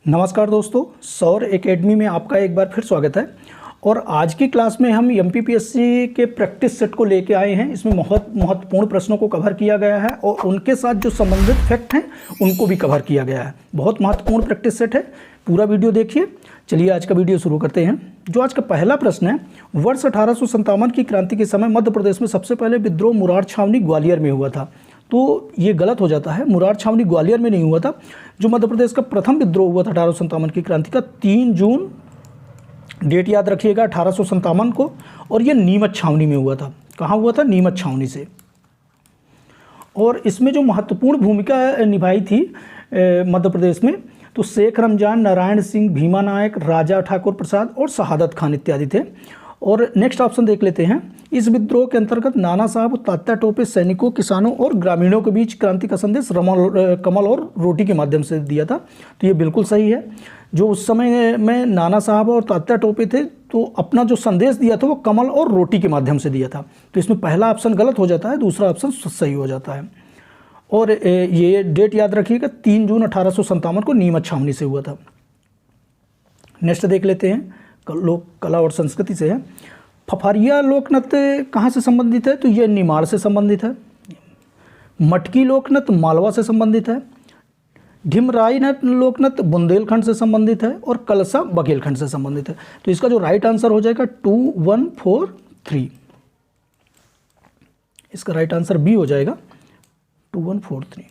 नमस्कार दोस्तों, सौर एकेडमी में आपका एक बार फिर स्वागत है। और आज की क्लास में हम एमपीपीएससी के प्रैक्टिस सेट को लेके आए हैं। इसमें महत्वपूर्ण प्रश्नों को कवर किया गया है और उनके साथ जो संबंधित फैक्ट हैं उनको भी कवर किया गया है। बहुत महत्वपूर्ण प्रैक्टिस सेट है, पूरा वीडियो देखिए। चलिए आज का वीडियो शुरू करते हैं। जो आज का पहला प्रश्न है, वर्ष 1857 की क्रांति के समय मध्य प्रदेश में सबसे पहले विद्रोह मुरार छावनी ग्वालियर में हुआ था। तो ये गलत हो जाता है, मुरार छावनी ग्वालियर में नहीं हुआ था। जो मध्य प्रदेश का प्रथम विद्रोह हुआ था 1857 की क्रांति का 3 जून, डेट याद रखिएगा 1857 को, और ये नीमच छावनी में हुआ था। कहाँ हुआ था? नीमच छावनी से। और इसमें जो महत्वपूर्ण भूमिका निभाई थी मध्य प्रदेश में, तो शेख रमजान, नारायण सिंह, भीमा नायक, राजा ठाकुर प्रसाद और शहादत खान इत्यादि थे। और नेक्स्ट ऑप्शन देख लेते हैं। इस विद्रोह के अंतर्गत नाना साहब, तात्या टोपे सैनिकों, किसानों और ग्रामीणों के बीच क्रांति का संदेश कमल और रोटी के माध्यम से दिया था। तो ये बिल्कुल सही है। जो उस समय में नाना साहब और तात्या टोपे थे, तो अपना जो संदेश दिया था वो कमल और रोटी के माध्यम से दिया था। तो इसमें पहला ऑप्शन गलत हो जाता है, दूसरा ऑप्शन सही हो जाता है। और ये डेट याद रखिएगा 3 जून 1857 को नीमच छावनी से हुआ था। नेक्स्ट देख लेते हैं, लोक कला और संस्कृति से है। फफारिया लोक नृत्य कहाँ से संबंधित है? तो ये निमाड़ से संबंधित है। मटकी लोक नृत्य मालवा से संबंधित है। ढिमराई लोक नृत्य बुंदेलखंड से संबंधित है। और कलसा बघेलखंड से संबंधित है। तो इसका जो राइट आंसर हो जाएगा 2143। इसका राइट आंसर बी हो जाएगा 2143।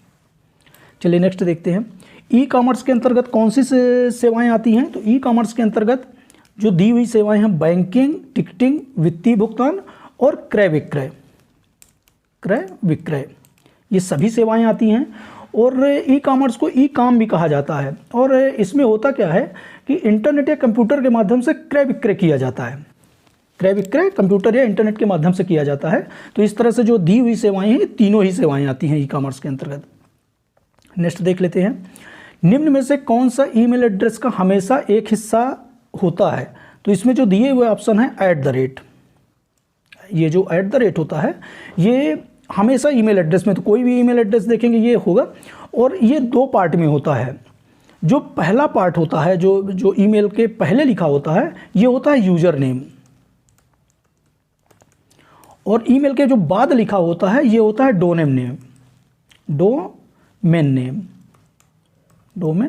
चलिए नेक्स्ट देखते हैं। ई कॉमर्स के अंतर्गत कौन सी सेवाएं आती हैं? तो ई कॉमर्स के अंतर्गत जो दी हुई सेवाएं हैं, बैंकिंग, टिकटिंग, वित्तीय भुगतान और क्रय विक्रय, ये सभी सेवाएं आती हैं। और ई कॉमर्स को ई काम भी कहा जाता है। और इसमें होता क्या है कि इंटरनेट या कंप्यूटर के माध्यम से क्रय विक्रय किया जाता है। क्रय विक्रय कंप्यूटर या इंटरनेट के माध्यम से किया जाता है। तो इस तरह से जो दी हुई सेवाएं हैं, तीनों ही सेवाएं आती हैं ई कॉमर्स के अंतर्गत। नेक्स्ट देख लेते हैं। निम्न में से कौन सा ईमेल एड्रेस का हमेशा एक हिस्सा होता है? तो इसमें जो दिए हुए ऑप्शन है @ ये जो @ होता है, ये हमेशा ईमेल एड्रेस में, तो कोई भी ईमेल एड्रेस देखेंगे ये होगा। और ये 2 पार्ट में होता है। जो पहला पार्ट होता है, जो ईमेल के पहले लिखा होता है, ये होता है यूजर नेम। और ईमेल के जो बाद लिखा होता है, ये होता है डोमेन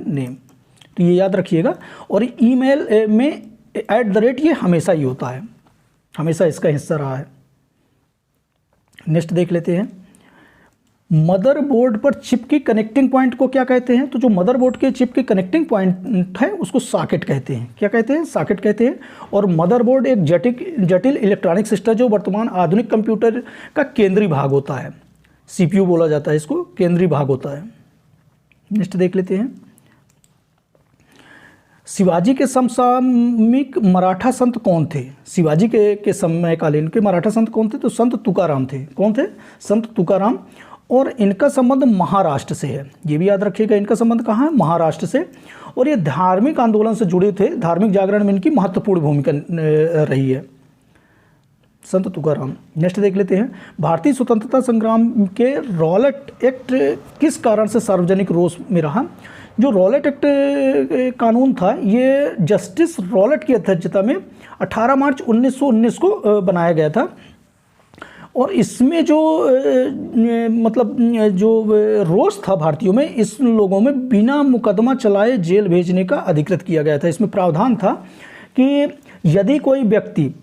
नेम। तो ये याद रखिएगा। और ईमेल में @ ये हमेशा ही होता है, हमेशा इसका हिस्सा रहा है। नेक्स्ट देख लेते हैं। मदरबोर्ड पर चिप की कनेक्टिंग पॉइंट को क्या कहते हैं? तो जो मदरबोर्ड के चिप के कनेक्टिंग पॉइंट है उसको सॉकेट कहते हैं। क्या कहते हैं? सॉकेट कहते हैं। और मदरबोर्ड एक जटिल इलेक्ट्रॉनिक सिस्टम जो वर्तमान आधुनिक कंप्यूटर का केंद्रीय भाग होता है। CPU बोला जाता है इसको, केंद्रीय भाग होता है। नेक्स्ट देख लेते हैं। शिवाजी के समसामयिक मराठा संत कौन थे? शिवाजी के समयकालीन के मराठा संत कौन थे? तो संत तुकाराम थे। कौन थे? संत तुकाराम। और इनका संबंध महाराष्ट्र से है, ये भी याद रखिएगा। इनका संबंध कहाँ है? महाराष्ट्र से। और ये धार्मिक आंदोलन से जुड़े थे, धार्मिक जागरण में इनकी महत्वपूर्ण भूमिका रही है, संत तुकाराम। नेक्स्ट देख लेते हैं। भारतीय स्वतंत्रता संग्राम के रॉलेट एक्ट किस कारण से सार्वजनिक रोष में रहा? जो रॉलेट एक्ट कानून था, ये जस्टिस रॉलेट की अध्यक्षता में 18 मार्च 1919 को बनाया गया था। और इसमें जो रोष था भारतीयों में, इस लोगों में बिना मुकदमा चलाए जेल भेजने का अधिकृत किया गया था। इसमें प्रावधान था कि यदि कोई व्यक्ति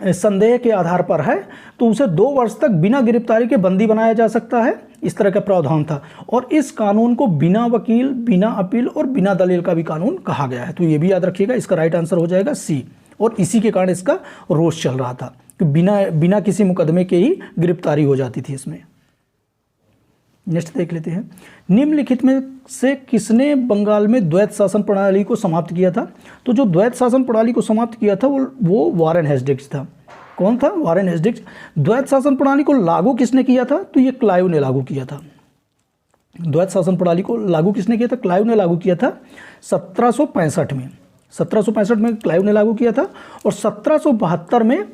संदेह के आधार पर है तो उसे 2 वर्ष तक बिना गिरफ्तारी के बंदी बनाया जा सकता है। इस तरह का प्रावधान था। और इस कानून को बिना वकील, बिना अपील और बिना दलील का भी कानून कहा गया है। तो ये भी याद रखिएगा। इसका राइट आंसर हो जाएगा C। और इसी के कारण इसका रोष चल रहा था कि बिना किसी मुकदमे के ही गिरफ्तारी हो जाती थी इसमें। नेक्स्ट देख लेते हैं। निम्नलिखित में से किसने बंगाल में द्वैत शासन प्रणाली को समाप्त किया था? तो जो द्वैत शासन प्रणाली को समाप्त किया था वो वारेन हेस्टिंग्स था। कौन था? Warren Hastings. द्वैत शासन प्रणाली को लागू किसने किया था? तो ये क्लाइव ने लागू किया था। द्वैत शासन प्रणाली को लागू किसने किया था? क्लाइव ने लागू किया था 1765 में। 1765 में क्लाइव ने लागू किया था। और 1772 में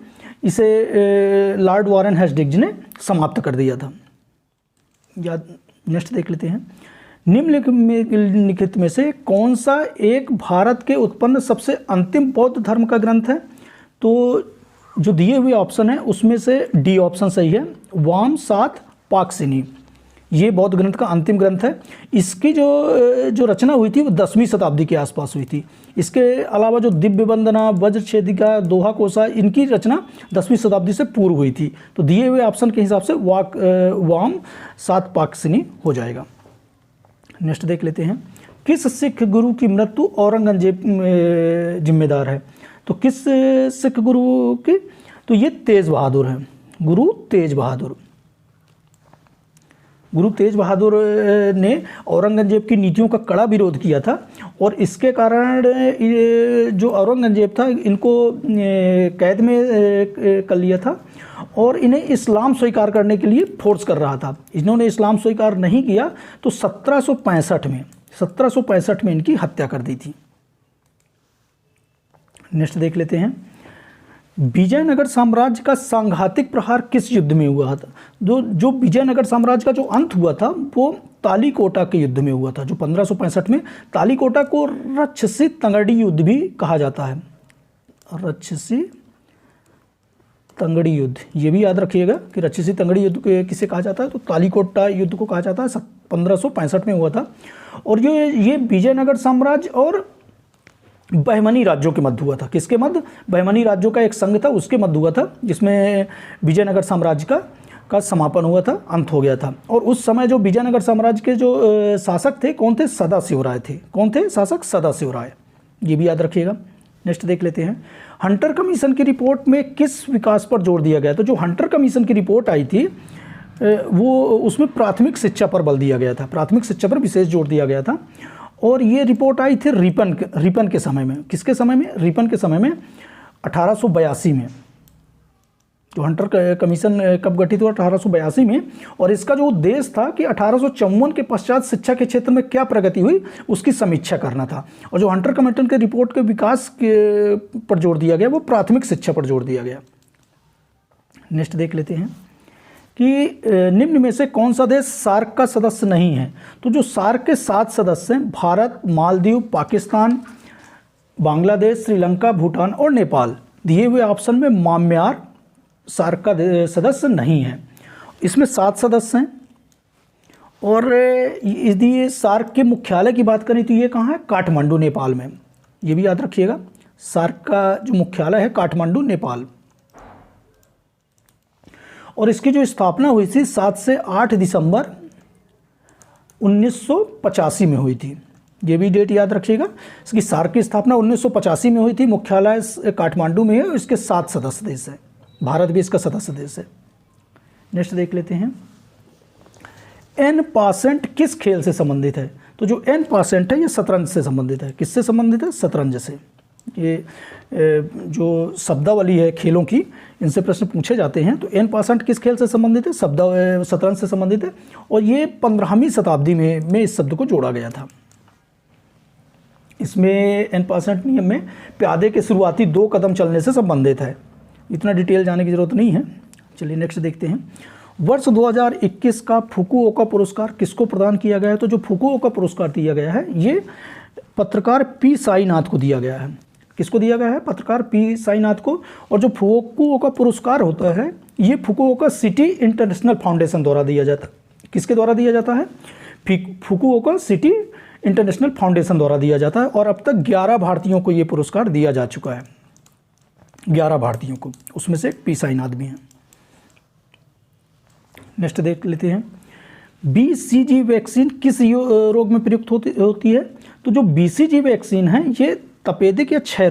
इसे लॉर्ड वारेन हेस्टिंग्स ने समाप्त कर दिया था। या नेक्स्ट देख लेते हैं। निम्नलिखित में से कौन सा एक भारत के उत्पन्न सबसे अंतिम बौद्ध धर्म का ग्रंथ है? तो जो दिए हुए ऑप्शन है उसमें से डी ऑप्शन सही है, वाम सात पाकसिनी। ये बौद्ध ग्रंथ का अंतिम ग्रंथ है। इसकी जो रचना हुई थी वो 10वीं शताब्दी के आसपास हुई थी। इसके अलावा जो दिव्य वंदना, वज्रछेदिका, दोहा कोसा, इनकी रचना 10वीं शताब्दी से पूर्व हुई थी। तो दिए हुए ऑप्शन के हिसाब से वाम सात पाकसिनी हो जाएगा। नेक्स्ट देख लेते हैं, किस सिख गुरु की मृत्यु औरंगजेब जिम्मेदार है? तो किस सिख गुरु की? तो ये तेज बहादुर है, गुरु तेज बहादुर। गुरु तेज बहादुर ने औरंगजेब की नीतियों का कड़ा विरोध किया था और इसके कारण जो औरंगजेब था इनको कैद में कर लिया था और इन्हें इस्लाम स्वीकार करने के लिए फोर्स कर रहा था। इन्होंने इस्लाम स्वीकार नहीं किया तो 1765 में इनकी हत्या कर दी थी। नेक्स्ट देख लेते हैं, विजयनगर साम्राज्य का सांघातिक प्रहार किस युद्ध में हुआ था? जो विजयनगर साम्राज्य का जो अंत हुआ था वो तालीकोटा के युद्ध में हुआ था, जो 1565 में। तालीकोटा को रक्षसी तंगड़ी युद्ध भी कहा जाता है, रक्षसी तंगड़ी युद्ध, ये भी याद रखिएगा कि रक्षसी तंगड़ी युद्ध किसे कहा जाता है? तो तालीकोटा युद्ध को कहा जाता है। 1565 में हुआ था और ये विजयनगर साम्राज्य और बहमनी राज्यों के मध्य हुआ था। किसके मध्य? बहमनी राज्यों का एक संघ था, उसके मध्य हुआ था, जिसमें विजयनगर साम्राज्य का समापन हुआ था, अंत हो गया था। और उस समय जो विजयनगर साम्राज्य के जो शासक थे कौन थे? सदाशिव राय थे। कौन थे शासक? सदाशिव राय, ये भी याद रखिएगा। नेक्स्ट देख लेते हैं, हंटर कमीशन की रिपोर्ट में किस विकास पर जोर दिया गया? तो जो हंटर कमीशन की रिपोर्ट आई थी वो उसमें प्राथमिक शिक्षा पर बल दिया गया था, प्राथमिक शिक्षा पर विशेष जोर दिया गया था। और ये रिपोर्ट आई थी रिपन के समय में। किसके समय में? रिपन के समय में, 1882 में। जो हंटर कमीशन कब गठित हुआ? 1882 में। और इसका जो उद्देश्य था कि 1854 के पश्चात शिक्षा के क्षेत्र में क्या प्रगति हुई उसकी समीक्षा करना था। और जो हंटर कमीशन के रिपोर्ट के विकास पर जोर दिया गया वो प्राथमिक शिक्षा पर जोर दिया गया। नेक्स्ट देख लेते हैं कि निम्न में से कौन सा देश सार्क का सदस्य नहीं है? तो जो सार्क के 7 सदस्य हैं, भारत, मालदीव, पाकिस्तान, बांग्लादेश, श्रीलंका, भूटान और नेपाल। दिए हुए ऑप्शन में म्यांमार सार्क का सदस्य नहीं है। इसमें 7 सदस्य हैं और यदि सार्क के मुख्यालय की बात करें तो ये कहाँ है? काठमांडू, नेपाल में। ये भी याद रखिएगा, सार्क का जो मुख्यालय है काठमांडू, नेपाल। और इसकी जो स्थापना हुई थी 7 से 8 दिसंबर 1985 में हुई थी। ये भी डेट याद रखिएगा। इसकी सार्क की स्थापना 1985 में हुई थी। मुख्यालय काठमांडू में है और इसके 7 सदस्य देश है। भारत भी इसका सदस्य देश है। नेक्स्ट देख लेते हैं, N% किस खेल से संबंधित है? तो जो N% है ये शतरंज से संबंधित है। किससे संबंधित है? शतरंज से। ये जो शब्दावली है खेलों की, इनसे प्रश्न पूछे जाते हैं। तो N% किस खेल से संबंधित है? शतरंज से संबंधित है। और ये 15वीं शताब्दी में इस शब्द को जोड़ा गया था। इसमें N% नियम में प्यादे के शुरुआती 2 कदम चलने से संबंधित है। इतना डिटेल जाने की जरूरत नहीं है। चलिए नेक्स्ट देखते हैं, वर्ष 2021 का फुकुओका पुरस्कार किसको प्रदान किया गया है? तो जो फुकुओका पुरस्कार दिया गया है ये पत्रकार पी साईनाथ को दिया गया है। किसको दिया गया है? पत्रकार पी साईनाथ को। और जो फुकुओका पुरस्कार होता है ये फुकुओका सिटी इंटरनेशनल फाउंडेशन द्वारा दिया जाता है। किसके द्वारा दिया जाता है? फुकुओका सिटी इंटरनेशनल फाउंडेशन द्वारा दिया जाता है। और अब तक 11 भारतीयों को ये पुरस्कार दिया जा चुका है, 11 भारतीयों को, उसमें से एक पी साईनाथ भी हैं। नेक्स्ट देख लेते हैं, BCG वैक्सीन किस रोग में प्रयुक्त होती है? तो जो BCG वैक्सीन है ये तपेदिक या क्षय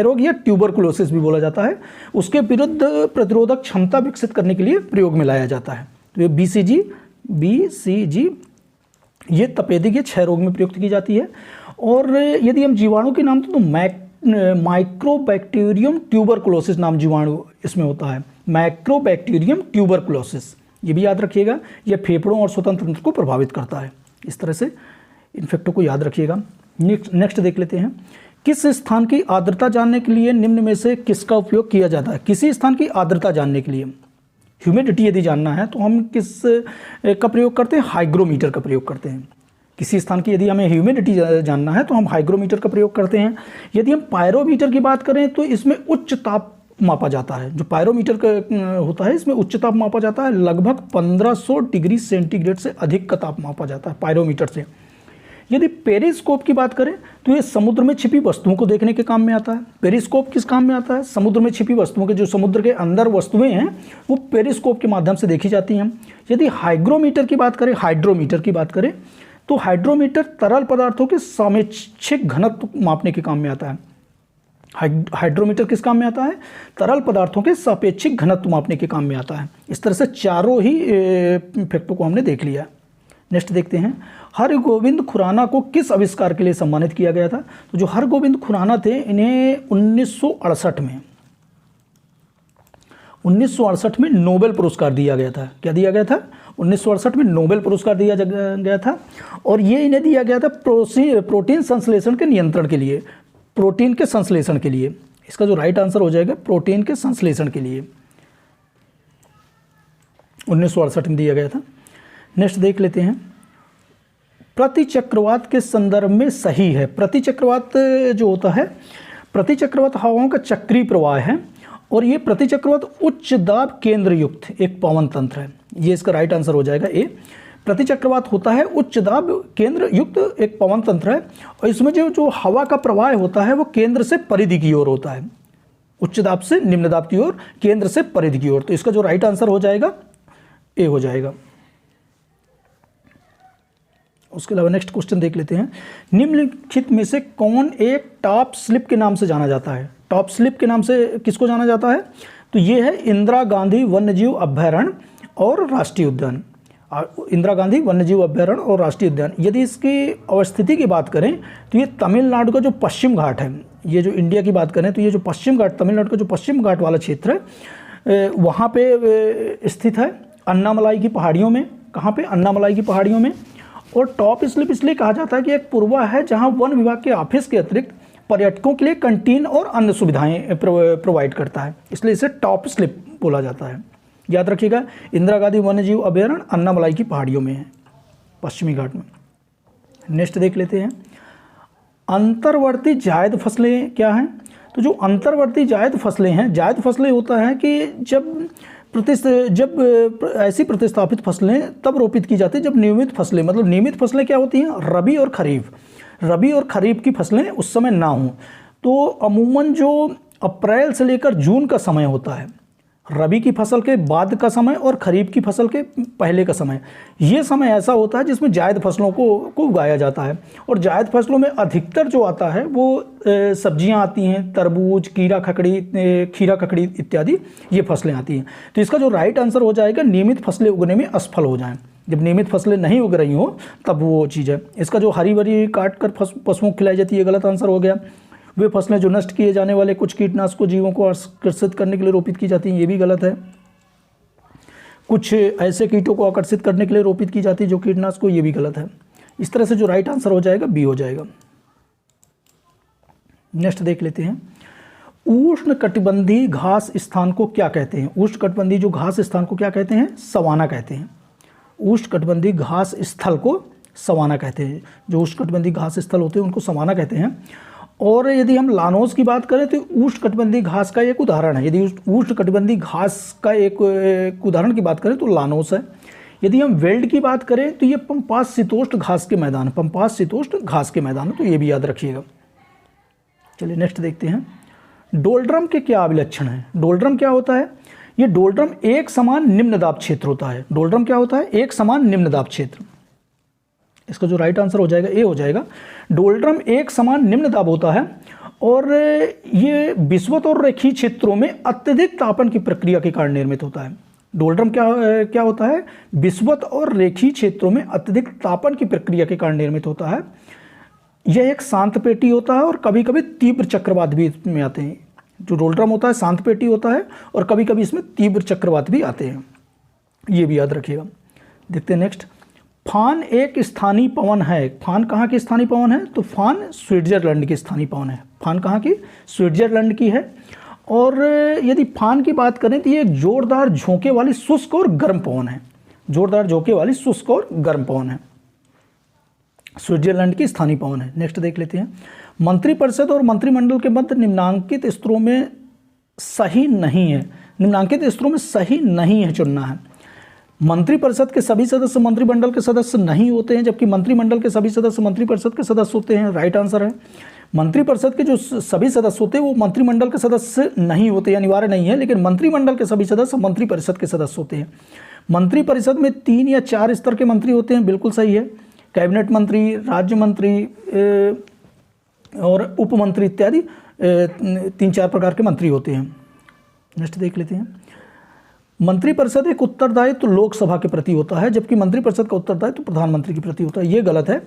रोग या ट्यूबरकुलोसिस भी बोला जाता है, उसके विरुद्ध प्रतिरोधक क्षमता विकसित करने के लिए प्रयोग में लाया जाता है। तो ये BCG ये तपेदिक या क्षय रोग में प्रयुक्त की जाती है। और यदि हम जीवाणु के नाम तो माइक्रोबैक्टीरियम ट्यूबरकुलोसिस नाम जीवाणु इसमें होता है, माइक्रोबैक्टीरियम ट्यूबरकुलोसिस। ये भी याद रखिएगा, ये फेफड़ों और स्वतंत्र तंत्र को प्रभावित करता है। इस तरह से इन्फेक्टों को याद रखिएगा। नेक्स्ट देख लेते हैं, किस स्थान की आर्द्रता जानने के लिए निम्न में से किसका उपयोग किया जाता है? किसी स्थान की आर्द्रता जानने के लिए ह्यूमिडिटी यदि जानना है तो हम किस का प्रयोग करते हैं? हाइग्रोमीटर का प्रयोग करते हैं। किसी स्थान की यदि हमें ह्यूमिडिटी जानना है तो हम हाइग्रोमीटर का प्रयोग करते हैं। यदि हम पायरोमीटर की बात करें तो इसमें उच्च ताप मापा जाता है। जो पायरोमीटर का होता है इसमें उच्च ताप मापा जाता है, लगभग 1500 डिग्री सेंटीग्रेड से अधिक का ताप मापा जाता है पायरोमीटर से। यदि पेरिस्कोप की बात करें तो ये समुद्र में छिपी वस्तुओं को देखने के काम में आता है। पेरिस्कोप किस काम में आता है? समुद्र में छिपी वस्तुओं के, जो समुद्र के अंदर वस्तुएं हैं वो पेरिस्कोप के माध्यम से देखी जाती हैं। यदि हाइग्रोमीटर की बात करें, हाइड्रोमीटर की बात करें तो हाइड्रोमीटर तरल पदार्थों के सापेक्षिक घनत्व मापने के काम में आता है। हाइड्रोमीटर किस काम में आता है? तरल पदार्थों के सापेक्षिक घनत्व मापने के काम में आता है। इस तरह से चारों ही फैक्टों को हमने देख लिया। नेक्स्ट देखते हैं, हरगोविंद खुराना को किस आविष्कार के लिए सम्मानित किया गया था? तो जो हरगोविंद खुराना थे इन्हें 1968 में नोबेल पुरस्कार दिया गया था। क्या दिया गया था? 1968 में नोबेल पुरस्कार दिया गया था और ये इन्हें दिया गया था प्रोटीन संश्लेषण के नियंत्रण के लिए, प्रोटीन के संश्लेषण के लिए। इसका जो राइट आंसर हो जाएगा प्रोटीन के संश्लेषण के लिए 1968 में दिया गया था। नेक्स्ट देख लेते हैं, प्रतिचक्रवात के संदर्भ में सही है। प्रतिचक्रवात जो होता है, प्रतिचक्रवात हवाओं का चक्रीय प्रवाह है और ये प्रतिचक्रवात उच्च दाब केंद्र युक्त एक पवन तंत्र है। ये इसका राइट आंसर हो जाएगा ए। प्रतिचक्रवात होता है उच्च दाब केंद्र युक्त एक पवन तंत्र है और इसमें जो हवा का प्रवाह होता है वो केंद्र से परिधि की ओर होता है, उच्च दाब से निम्न दाब की ओर, केंद्र से परिधि की ओर। तो इसका जो राइट आंसर हो जाएगा ए हो जाएगा। उसके अलावा नेक्स्ट क्वेश्चन देख लेते हैं, निम्नलिखित में से कौन एक टॉप स्लिप के नाम से जाना जाता है? टॉप स्लिप के नाम से किसको जाना जाता है? तो ये है इंदिरा गांधी वन्यजीव अभयारण्य और राष्ट्रीय उद्यान। इंदिरा गांधी वन्यजीव अभयारण्य और राष्ट्रीय उद्यान। यदि इसकी अवस्थिति की बात करें तो ये तमिलनाडु का जो पश्चिम घाट है, ये जो इंडिया की बात करें तो ये जो पश्चिम घाट, तमिलनाडु का जो पश्चिम घाट वाला क्षेत्र है वहाँ पे स्थित है, अन्नामलाई की पहाड़ियों में। कहाँ पे? अन्नामलाई की पहाड़ियों में। और टॉप स्लिप इसलिए कहा जाता है कि एक पूर्वा है जहाँ वन विभाग के ऑफिस के अतिरिक्त पर्यटकों के लिए कैंटीन और अन्य सुविधाएं प्रोवाइड करता है, इसलिए इसे टॉप स्लिप बोला जाता है। याद रखिएगा, इंदिरा गांधी वन्यजीव अभयारण्य अन्नामलाई की पहाड़ियों में है, पश्चिमी घाट में। नेक्स्ट देख लेते हैं, अंतर्वर्ती जायद फसलें क्या हैं? तो जो अंतर्वर्ती जायद फसलें हैं, जायद फसलें होता है कि जब ऐसी प्रतिस्थापित फसलें तब रोपित की जाती है जब नियमित फसलें, मतलब नियमित फसलें क्या होती हैं? रबी और खरीफ। रबी और खरीफ की फसलें उस समय ना हों। तो अमूमन जो अप्रैल से लेकर जून का समय होता है, रबी की फसल के बाद का समय और खरीफ की फसल के पहले का समय, ये समय ऐसा होता है जिसमें जायद फसलों को उगाया जाता है। और जायद फसलों में अधिकतर जो आता है वो सब्जियां आती हैं, तरबूज, खीरा ककड़ी इत्यादि ये फसलें आती हैं। तो इसका जो राइट आंसर हो जाएगा, नियमित फसलें उगने में असफल हो जाएं। जब नियमित फसलें नहीं उग रही हो तब वो चीज़ है। इसका जो हरी भरी काट कर पशुओं को खिलाई जाती है, गलत आंसर हो गया। वे फसलें जो नष्ट किए जाने वाले कुछ कीटनाशकों जीवों को आकर्षित करने के लिए रोपित की जाती हैं, ये भी गलत है। कुछ ऐसे कीटों को आकर्षित करने के लिए रोपित की जाती है जो कीटनाशकों, ये भी गलत है। इस तरह से जो राइट आंसर हो जाएगा बी हो जाएगा। नेक्स्ट देख लेते हैं, उष्णकटिबंधीय घास स्थान को क्या कहते हैं? उष्णकटिबंधीय जो घास स्थान को क्या कहते हैं? सवाना कहते हैं। उष्णकटिबंधीय घास स्थल को सवाना कहते हैं। जो उष्णकटिबंधीय घास स्थल होते हैं उनको सवाना कहते हैं। और यदि हम लानोस की बात करें तो उष्णकटिबंधीय घास का एक उदाहरण है। यदि उष्णकटिबंधीय घास का एक उदाहरण की बात करें तो लानोस है। यदि हम वेल्ड की बात करें तो ये पंपास शीतोष्ण घास के मैदान, पंपास शीतोष्ण घास के मैदान, तो ये भी याद रखिएगा। चलिए नेक्स्ट देखते हैं, डोलड्रम के क्या अभिलक्षण है? डोलड्रम क्या होता है? ये डोलड्रम एक समान निम्न दाब क्षेत्र होता है। डोलड्रम क्या होता है? एक समान निम्न दाब क्षेत्र। इसका जो राइट आंसर हो जाएगा ए हो जाएगा। डोलड्रम एक समान निम्न दाब होता है और ये विषुवत और रेखीय क्षेत्रों में अत्यधिक तापन की प्रक्रिया के कारण निर्मित होता है। डोलड्रम क्या होता है? विषुवत और रेखीय क्षेत्रों में अत्यधिक तापन की प्रक्रिया के कारण निर्मित होता है। यह एक शांत पेटी होता है और कभी कभी तीव्र चक्रवात भी इसमें आते हैं। जो डोलड्रम होता है शांत पेटी होता है और कभी कभी इसमें तीव्र चक्रवात भी आते हैं, ये भी याद रखिएगा। देखते हैं नेक्स्ट, फान एक स्थानीय पवन है। फान कहाँ की स्थानीय पवन है? तो फान स्विट्जरलैंड की स्थानीय पवन है। फान कहाँ की? स्विट्जरलैंड की है। और यदि फान की बात करें तो ये एक जोरदार झोंके वाली शुष्क और गर्म पवन है, जोरदार झोंके वाली शुष्क और गर्म पवन है, स्विट्जरलैंड की स्थानीय पवन है। नेक्स्ट देख लेते हैं, मंत्रिपरिषद और मंत्रिमंडल के मध्य निम्नांकित स्तरों में सही नहीं है, निम्नांकित स्तरों में सही नहीं है चुनना है। मंत्रिपरिषद के सभी सदस्य मंत्रिमंडल के सदस्य नहीं होते हैं, जबकि मंत्रिमंडल के सभी सदस्य मंत्रिपरिषद के सदस्य होते हैं। राइट आंसर है। मंत्रिपरिषद के जो सभी सदस्य होते हैं वो मंत्रिमंडल के सदस्य नहीं होते, अनिवार्य नहीं है, लेकिन मंत्रिमंडल के सभी सदस्य मंत्रिपरिषद के सदस्य होते हैं। मंत्रिपरिषद में 3 या 4 स्तर के मंत्री होते हैं, बिल्कुल सही है। कैबिनेट मंत्री, राज्य मंत्री और उप मंत्री इत्यादि 3-4 प्रकार के मंत्री होते हैं। नेक्स्ट देख लेते हैं, मंत्रिपरिषद एक उत्तरदायित्व तो लोकसभा के प्रति होता है, जबकि मंत्रिपरिषद का उत्तरदायित्व तो प्रधानमंत्री के प्रति होता है। ये गलत है,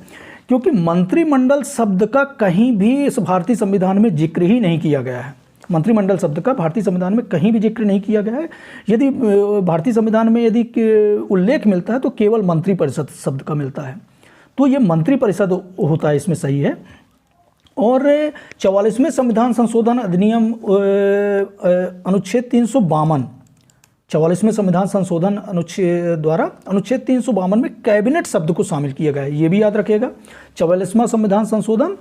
क्योंकि मंत्रिमंडल शब्द का कहीं भी इस भारतीय संविधान में जिक्र ही नहीं किया गया है। मंत्रिमंडल शब्द का भारतीय संविधान में कहीं भी जिक्र नहीं किया गया है। यदि भारतीय संविधान में यदि उल्लेख मिलता है तो केवल मंत्रिपरिषद शब्द का मिलता है, तो ये मंत्रिपरिषद होता है, इसमें सही है। और 44वें संविधान संशोधन अधिनियम अनुच्छेद 352, 44वें संविधान संशोधन अनुच्छेद द्वारा अनुच्छेद 352 में कैबिनेट शब्द को शामिल किया गया है, ये भी याद रखिएगा। 44वां संविधान संशोधन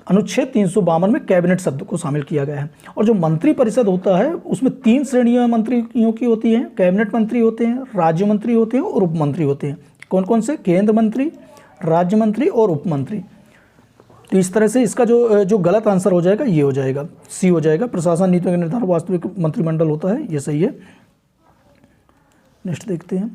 अनुच्छेद 352 में कैबिनेट शब्द को शामिल किया गया है। और जो मंत्रिपरिषद होता है उसमें 3 श्रेणियां मंत्रियों की होती हैं, कैबिनेट मंत्री होते हैं, राज्य मंत्री होते हैं और उप मंत्री होते हैं। कौन कौन से? केंद्र मंत्री, राज्य मंत्री और उप मंत्री। तो इस तरह से इसका जो गलत आंसर हो जाएगा ये हो जाएगा, सी हो जाएगा। प्रशासन नीतियों के निर्धारण वास्तविक मंत्रिमंडल होता है, ये सही है। नेक्स्ट देखते हैं,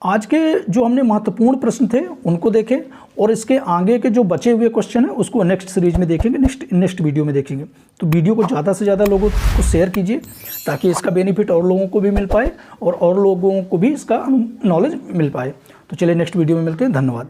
आज के जो हमने महत्वपूर्ण प्रश्न थे उनको देखें और इसके आगे के जो बचे हुए क्वेश्चन है उसको नेक्स्ट सीरीज में देखेंगे, नेक्स्ट वीडियो में देखेंगे। तो वीडियो को ज़्यादा से ज़्यादा लोगों को शेयर कीजिए ताकि इसका बेनिफिट और लोगों को भी मिल पाए और लोगों को भी इसका नॉलेज मिल पाए। तो चलिए नेक्स्ट वीडियो में मिलते हैं। धन्यवाद।